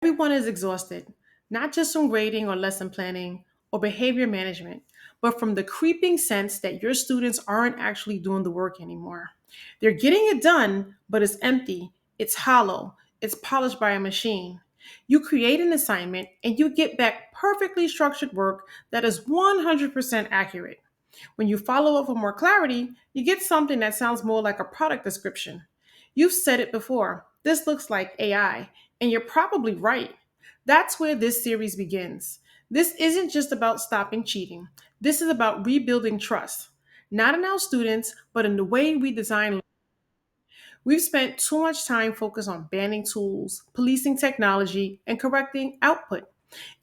Everyone is exhausted, not just from grading or lesson planning or behavior management, but from the creeping sense that your students aren't actually doing the work anymore. They're getting it done, but it's empty, it's hollow, it's polished by a machine. You create an assignment and you get back perfectly structured work that is 100% accurate. When you follow up for more clarity, you get something that sounds more like a product description. You've said it before. This looks like AI, and you're probably right. That's where this series begins. This isn't just about stopping cheating. This is about rebuilding trust, not in our students, but in the way we design. We've spent too much time focused on banning tools, policing technology, and correcting output,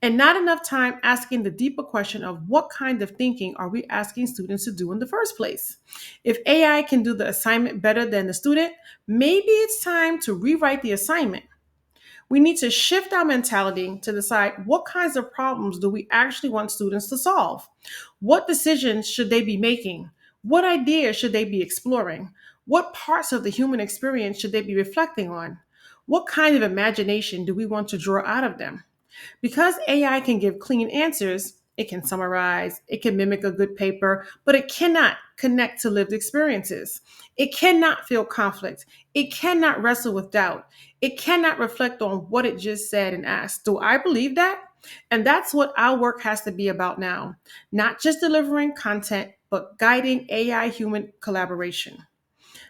and not enough time asking the deeper question of what kind of thinking are we asking students to do in the first place? If AI can do the assignment better than the student, maybe it's time to rewrite the assignment. We need to shift our mentality to decide what kinds of problems do we actually want students to solve? What decisions should they be making? What ideas should they be exploring? What parts of the human experience should they be reflecting on? What kind of imagination do we want to draw out of them? Because AI can give clean answers, it can summarize, it can mimic a good paper, but it cannot connect to lived experiences. It cannot feel conflict. It cannot wrestle with doubt. It cannot reflect on what it just said and asked. Do I believe that? And that's what our work has to be about now. Not just delivering content, but guiding AI human collaboration.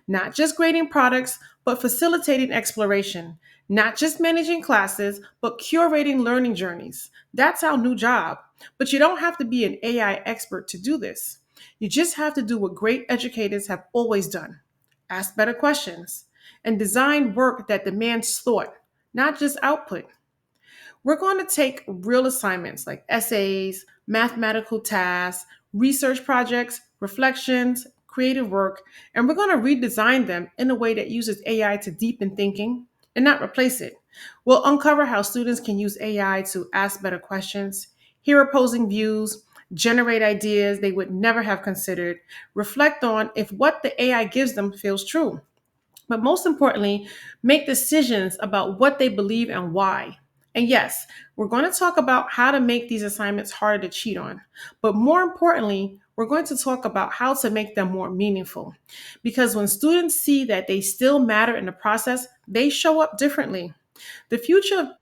Not just grading products, but facilitating exploration. Not just managing classes, but curating learning journeys. That's our new job. But you don't have to be an AI expert to do this. You just have to do what great educators have always done: ask better questions and design work that demands thought, not just output. We're going to take real assignments like essays, mathematical tasks, research projects, reflections, creative work, and we're going to redesign them in a way that uses AI to deepen thinking and not replace it. We'll uncover how students can use AI to ask better questions, hear opposing views, generate ideas they would never have considered, reflect on if what the AI gives them feels true, but most importantly, make decisions about what they believe and why. And yes, we're going to talk about how to make these assignments harder to cheat on. But more importantly, we're going to talk about how to make them more meaningful. Because when students see that they still matter in the process, they show up differently. The future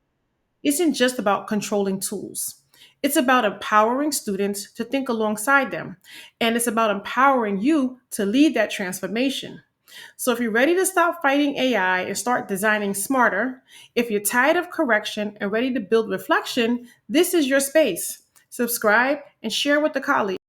isn't just about controlling tools. It's about empowering students to think alongside them. And it's about empowering you to lead that transformation. So if you're ready to stop fighting AI and start designing smarter, if you're tired of correction and ready to build reflection, this is your space. Subscribe and share with a colleague.